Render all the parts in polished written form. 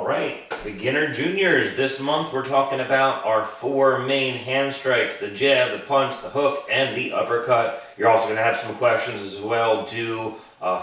right, beginner juniors, this month we're talking about our 4 main hand strikes: the jab, the punch, the hook, and the uppercut. You're also going to have some questions as well due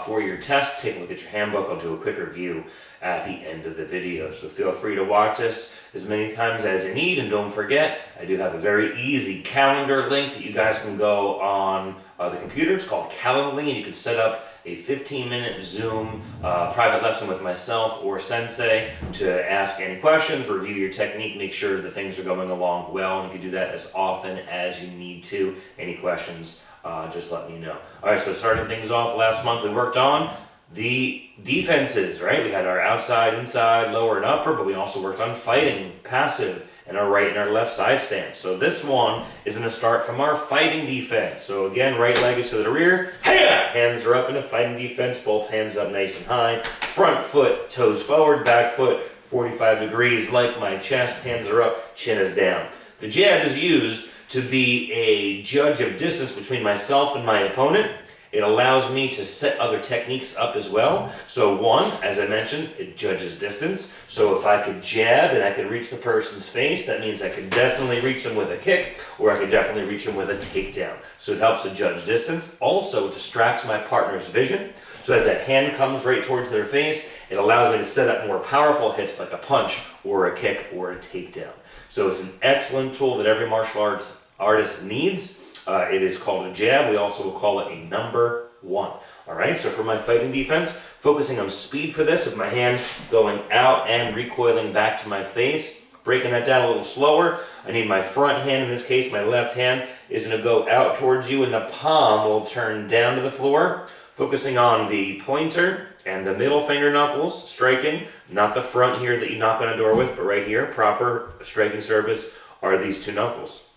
for your test. Take a look at your handbook. I'll do a quick review at the end of the video. So feel free to watch this as many times as you need, and don't forget, I do have a very easy calendar link that you guys can go on the computer. It's called Calendly, and you can set up a 15-minute Zoom private lesson with myself or Sensei to ask any questions, review your technique, make sure that things are going along well, and you can do that as often as you need to. Any questions, just let me know. Alright, so starting things off, last month we worked on the defenses, right? We had our outside, inside, lower, and upper, but we also worked on fighting, passive, and our right and our left side stance. So this one is going to start from our fighting defense. So again, right leg is to the rear. Hands are up in a fighting defense, both hands up nice and high. Front foot, toes forward, back foot 45 degrees like my chest. Hands are up, chin is down. The jab is used to be a judge of distance between myself and my opponent. It allows me to set other techniques up as well. So one, as I mentioned, it judges distance. So if I could jab and I could reach the person's face, that means I could definitely reach them with a kick, or I could definitely reach them with a takedown. So it helps to judge distance. Also, it distracts my partner's vision. So as that hand comes right towards their face, it allows me to set up more powerful hits like a punch or a kick or a takedown. So it's an excellent tool that every martial arts artist needs. It is called a jab. We also will call it a number 1. All right, so for my fighting defense, focusing on speed for this, with my hands going out and recoiling back to my face, breaking that down a little slower. I need my front hand, in this case my left hand, is going to go out towards you, and the palm will turn down to the floor, focusing on the pointer and the middle finger knuckles, striking, not the front here that you knock on a door with, but right here, proper striking surface are these 2 knuckles.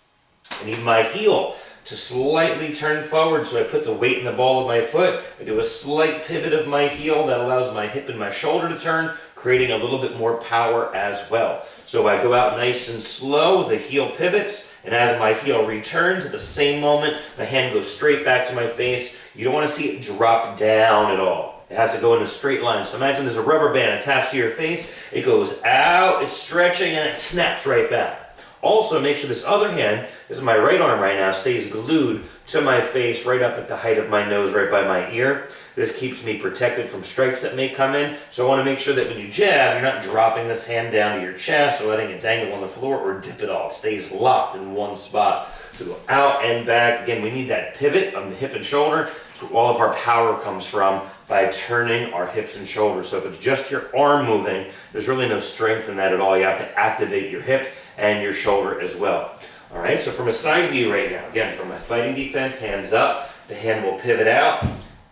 I need my heel to slightly turn forward, so I put the weight in the ball of my foot. I do a slight pivot of my heel that allows my hip and my shoulder to turn, creating a little bit more power as well. So I go out nice and slow, the heel pivots, and as my heel returns, at the same moment, the hand goes straight back to my face. You don't want to see it drop down at all. It has to go in a straight line. So imagine there's a rubber band attached to your face. It goes out, it's stretching, and it snaps right back. Also, make sure this other hand, this is my right arm right now, stays glued to my face right up at the height of my nose, right by my ear. This keeps me protected from strikes that may come in. So I want to make sure that when you jab, you're not dropping this hand down to your chest or letting it dangle on the floor or dip it all. It stays locked in one spot. So go out and back. Again, we need that pivot on the hip and shoulder. That's where all of our power comes from, by turning our hips and shoulders. So if it's just your arm moving, there's really no strength in that at all. You have to activate your hip and your shoulder as well. All right, so from a side view right now, again, from my fighting defense, hands up, the hand will pivot out,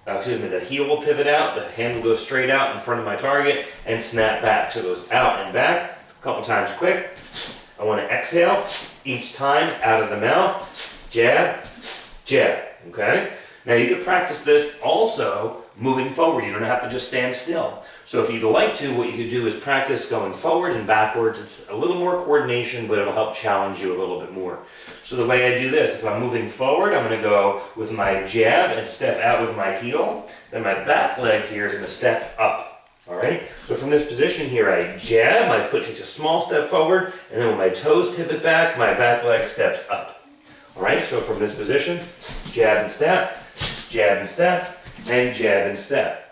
the heel will pivot out, the hand will go straight out in front of my target and snap back. So it goes out and back, a couple times quick. I want to exhale each time out of the mouth, jab, jab, okay? Now you can practice this also moving forward. You don't have to just stand still. So if you'd like to, what you could do is practice going forward and backwards. It's a little more coordination, but it'll help challenge you a little bit more. So the way I do this, if I'm moving forward, I'm going to go with my jab and step out with my heel. Then my back leg here is going to step up. All right? So from this position here, I jab, my foot takes a small step forward, and then when my toes pivot back, my back leg steps up. All right? So from this position, jab and step, and jab and step.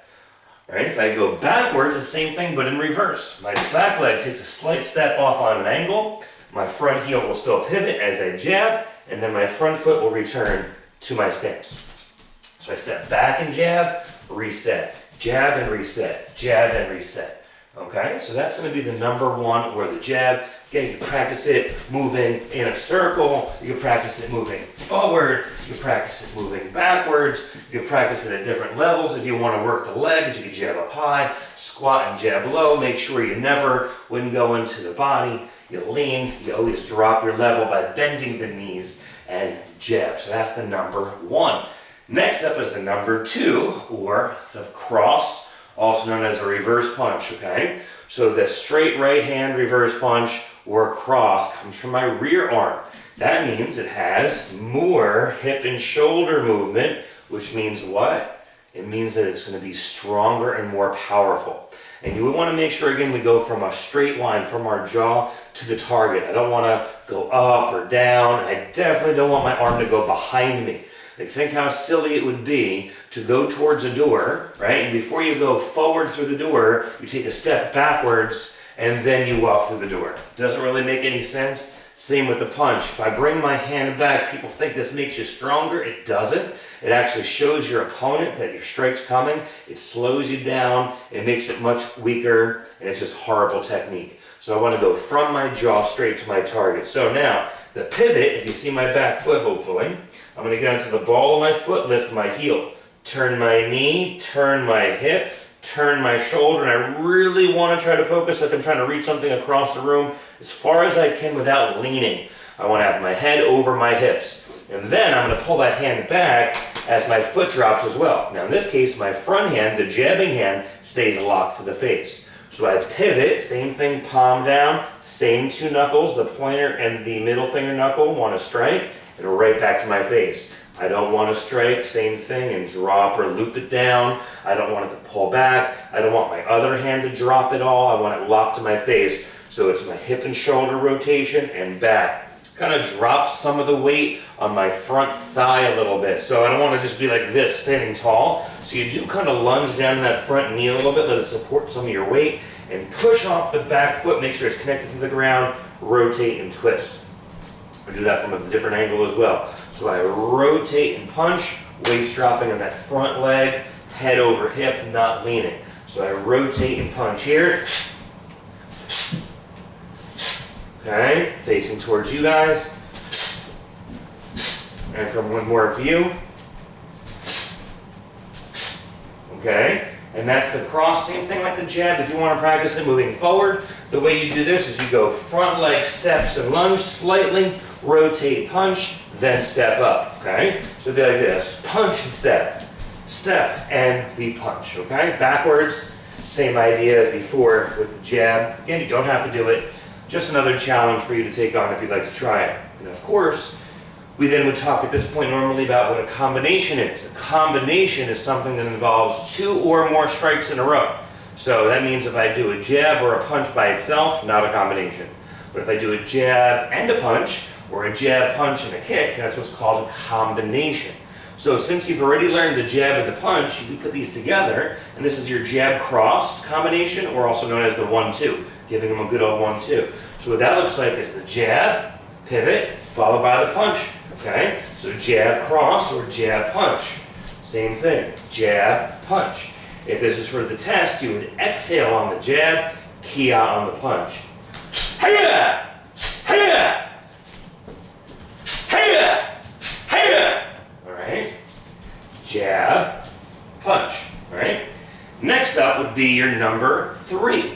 All right, if I go backwards, the same thing, but in reverse. My back leg takes a slight step off on an angle. My front heel will still pivot as I jab, and then my front foot will return to my stance. So I step back and jab, reset, jab and reset, jab and reset. Okay, so that's going to be the number 1, or the jab. Again, you can practice it moving in a circle, you can practice it moving forward, you can practice it moving backwards, you can practice it at different levels. If you want to work the legs, you can jab up high, squat and jab low. Make sure you never, when going to the body, you lean, you always drop your level by bending the knees and jab. So that's the number 1. Next up is the number 2, or the cross, also known as a reverse punch, okay? So the straight right hand reverse punch or cross comes from my rear arm. That means it has more hip and shoulder movement, which means what? it means that it's going to be stronger and more powerful. And you want to make sure, again, we go from a straight line from our jaw to the target. I don't want to go up or down. I definitely don't want my arm to go behind me. Like, think how silly it would be to go towards a door, right? And before you go forward through the door, you take a step backwards and then you walk through the door. Doesn't really make any sense. Same with the punch. If I bring my hand back, people think this makes you stronger. It doesn't. It actually shows your opponent that your strike's coming. It slows you down. It makes it much weaker, and it's just horrible technique. So I want to go from my jaw straight to my target. So now, the pivot, if you see my back foot, hopefully, I'm going to get onto the ball of my foot, lift my heel, turn my knee, turn my hip, turn my shoulder, and I really want to try to focus like I'm trying to reach something across the room as far as I can without leaning. I want to have my head over my hips. And then I'm going to pull that hand back as my foot drops as well. Now in this case, my front hand, the jabbing hand, stays locked to the face. So I pivot, same thing, palm down, same two knuckles, the pointer and the middle finger knuckle want to strike, and right back to my face. I don't want to strike, same thing, and drop or loop it down. I don't want it to pull back. I don't want my other hand to drop at all. I want it locked to my face. So it's my hip and shoulder rotation and back. Kind of drop some of the weight on my front thigh a little bit. So I don't want to just be like this, standing tall. So you do kind of lunge down in that front knee a little bit, let it support some of your weight, and push off the back foot, make sure it's connected to the ground, rotate and twist. I do that from a different angle as well. So I rotate and punch, weights dropping on that front leg, head over hip, not leaning. So I rotate and punch here. Okay, facing towards you guys. And from one more view. Okay, and that's the cross, same thing like the jab. If you want to practice it moving forward, the way you do this is you go front leg steps and lunge slightly, rotate, punch, then step up, okay? So it'd be like this, punch and step, and we punch, okay? Backwards, same idea as before with the jab. Again, you don't have to do it. Just another challenge for you to take on if you'd like to try it. And of course, we then would talk at this point normally about what a combination is. A combination is something that involves 2 or more strikes in a row. So that means if I do a jab or a punch by itself, not a combination. But if I do a jab and a punch, or a jab, punch, and a kick, that's what's called a combination. So since you've already learned the jab and the punch, you can put these together, and this is your jab cross combination, or also known as the 1-2, giving them a good old 1-2. So what that looks like is the jab, pivot, followed by the punch, okay? So jab cross or jab punch. Same thing, jab, punch. If this is for the test, you would exhale on the jab, key out on the punch. Hiya! Hiya! Alright, jab, punch, alright? Next up would be your number 3.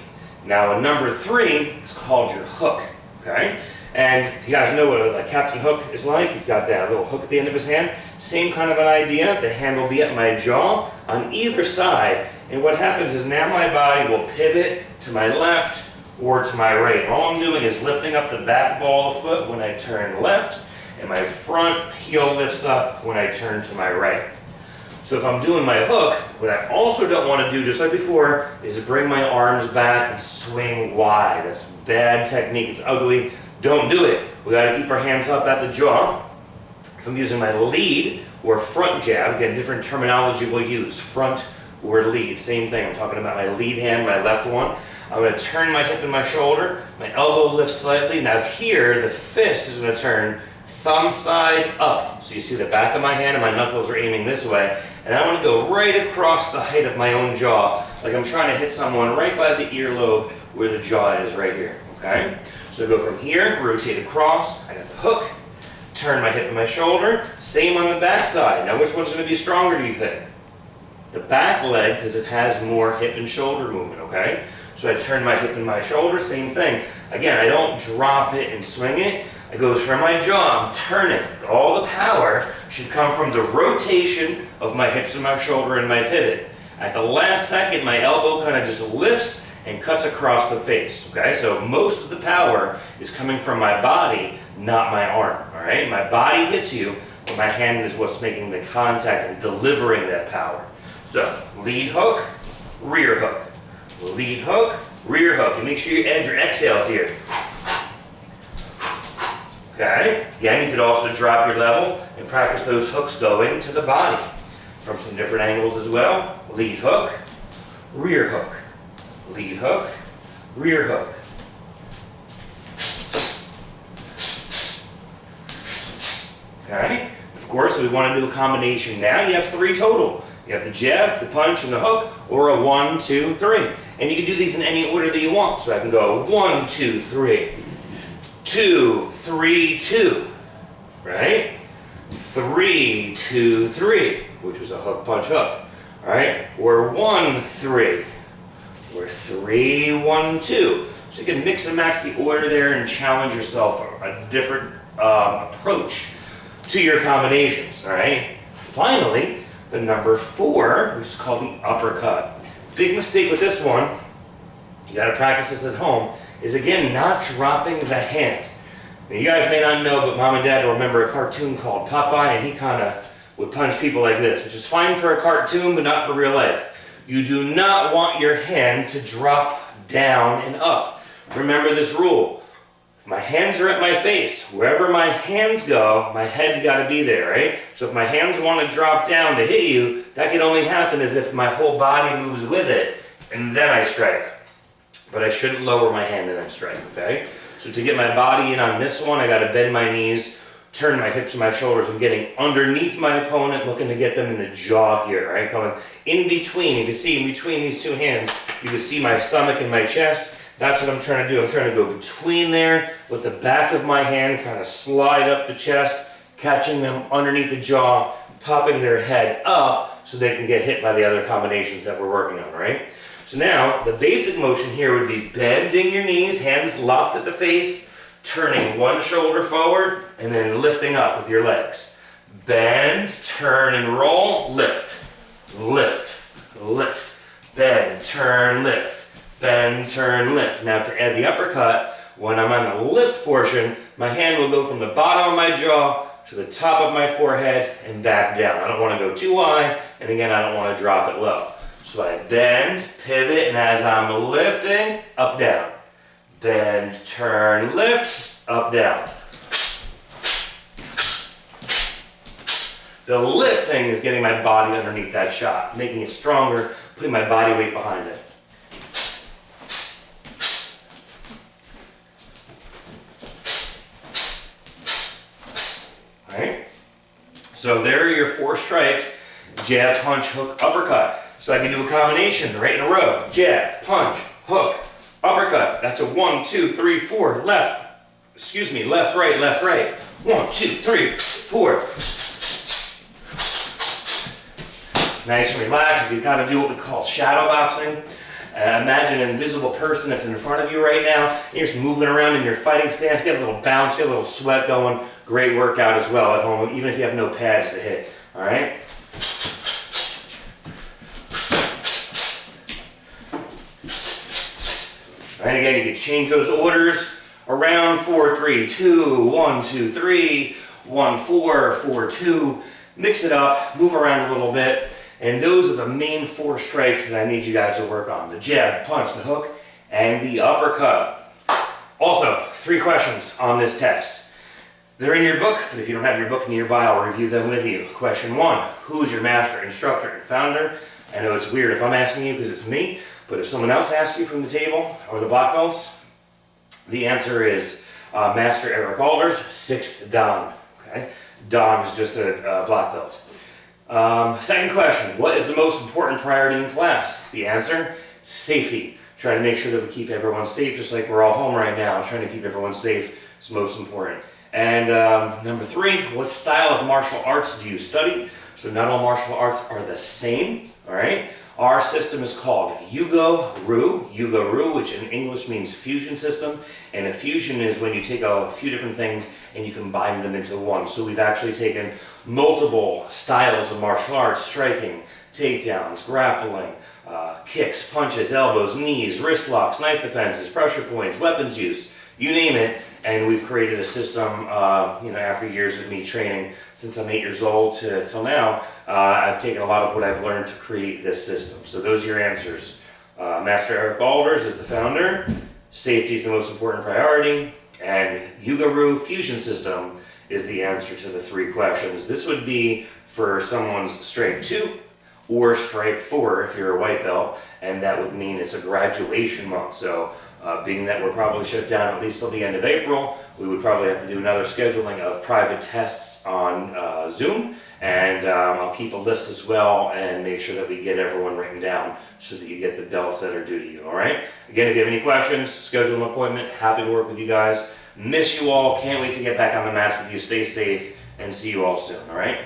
Now a number 3 is called your hook, okay? And you guys know what a Captain Hook is like. He's got that little hook at the end of his hand. Same kind of an idea. The hand will be at my jaw on either side. And what happens is now my body will pivot to my left or to my right. All I'm doing is lifting up the back ball of the foot when I turn left, and my front heel lifts up when I turn to my right. So if I'm doing my hook, what I also don't want to do, just like before, is to bring my arms back and swing wide. That's bad technique. It's ugly. Don't do it. We got to keep our hands up at the jaw. If I'm using my lead or front jab, again, different terminology we'll use, front or lead, same thing. I'm talking about my lead hand, my left one. I'm going to turn my hip and my shoulder. My elbow lifts slightly. Now here, the fist is going to turn thumb side up. So you see the back of my hand and my knuckles are aiming this way. And I want to go right across the height of my own jaw, like I'm trying to hit someone right by the earlobe where the jaw is right here, okay? So I go from here, rotate across, I got the hook, turn my hip and my shoulder, same on the back side. Now which one's going to be stronger, do you think? The back leg, because it has more hip and shoulder movement, okay? So I turn my hip and my shoulder, same thing. Again, I don't drop it and swing it. I go from my jaw, I'm turning. All the power should come from the rotation of my hips and my shoulder and my pivot. At the last second, my elbow kind of just lifts and cuts across the face, okay? So most of the power is coming from my body, not my arm, all right? My body hits you, but my hand is what's making the contact and delivering that power. So lead hook, rear hook. Lead hook, rear hook. And make sure you add your exhales here. Okay? Again, you could also drop your level and practice those hooks going to the body from some different angles as well. Lead hook, rear hook. Lead hook, rear hook. Okay? Of course, if we want to do a combination now, you have 3 total. You have the jab, the punch, and the hook, or a 1, 2, 3. And you can do these in any order that you want. So I can go 1, 2, 3, 2, 3, 2, right? 3, 2, 3, which was a hook, punch, hook. All right? Or 1, 3, or 3, 1, 2. So you can mix and match the order there and challenge yourself a different approach to your combinations. All right? Finally, the number 4, which is called the uppercut. Big mistake with this one, you got to practice this at home, is again not dropping the hand. Now, you guys may not know, but Mom and Dad will remember a cartoon called Popeye, and he kind of would punch people like this, which is fine for a cartoon, but not for real life. You do not want your hand to drop down and up. Remember this rule. If my hands are at my face, wherever my hands go, my head's got to be there, right? So if my hands want to drop down to hit you, that can only happen as if my whole body moves with it, and then I strike. But I shouldn't lower my hand and then strike, okay? So to get my body in on this one, I got to bend my knees, turn my hips and my shoulders. I'm getting underneath my opponent, looking to get them in the jaw here, right? Coming in between. You can see in between these 2 hands, you can see my stomach and my chest. That's what I'm trying to do. I'm trying to go between there, with the back of my hand kind of slide up the chest, catching them underneath the jaw, popping their head up so they can get hit by the other combinations that we're working on, right? So now, the basic motion here would be bending your knees, hands locked at the face, turning one shoulder forward, and then lifting up with your legs. Bend, turn, and roll, lift, lift, lift, bend, turn, lift. Bend, turn, lift. Now to add the uppercut, when I'm on the lift portion, my hand will go from the bottom of my jaw to the top of my forehead and back down. I don't want to go too high, and again, I don't want to drop it low. So I bend, pivot, and as I'm lifting, up, down. Bend, turn, lift, up, down. The lifting is getting my body underneath that shot, making it stronger, putting my body weight behind it. So there are your 4 strikes: jab, punch, hook, uppercut. So I can do a combination right in a row. Jab, punch, hook, uppercut. That's a 1, 2, 3, 4. Left, right, left, right. 1, 2, 3, 4. Nice and relaxed. You can kind of do what we call shadow boxing. Imagine an invisible person that's in front of you right now, and you're just moving around in your fighting stance. Get a little bounce, get a little sweat going. Great workout as well at home, even if you have no pads to hit. All right? All right, again, you can change those orders around. 4, 3, 2, 1, 2, 3, 1, 4, 4, 2. Mix it up, move around a little bit. And those are the main 4 strikes that I need you guys to work on. The jab, the punch, the hook, and the uppercut. Also, 3 questions on this test. They're in your book, but if you don't have your book nearby, I'll review them with you. Question 1, who is your master, instructor, and founder? I know it's weird if I'm asking you because it's me, but if someone else asks you from the table or the black belts, the answer is Master Eric Alders, 6th Dan. Okay? Dan is just a black belt. Second question, what is the most important priority in class? The answer, safety. Try to make sure that we keep everyone safe, just like we're all home right now. Trying to keep everyone safe is most important. And number 3, what style of martial arts do you study? So not all martial arts are the same, all right? Our system is called Yugo-Ryu, which in English means fusion system. And a fusion is when you take a few different things and you combine them into one. So we've actually taken multiple styles of martial arts: striking, takedowns, grappling, kicks, punches, elbows, knees, wrist locks, knife defenses, pressure points, weapons use, you name it. And we've created a system, after years of me training since I'm 8 years old till now, I've taken a lot of what I've learned to create this system. So those are your answers. Master Eric Alders is the founder. Safety is the most important priority. And Yugaru Fusion System is the answer to the 3 questions. This would be for someone's Strike 2 or Strike 4 if you're a white belt, and that would mean it's a graduation month. So being that we're probably shut down at least till the end of April, we would probably have to do another scheduling of private tests on Zoom, and I'll keep a list as well and make sure that we get everyone written down so that you get the belts that are due to you, all right? Again, if you have any questions, schedule an appointment. Happy to work with you guys. Miss you all. Can't wait to get back on the mats with you. Stay safe and see you all soon, all right?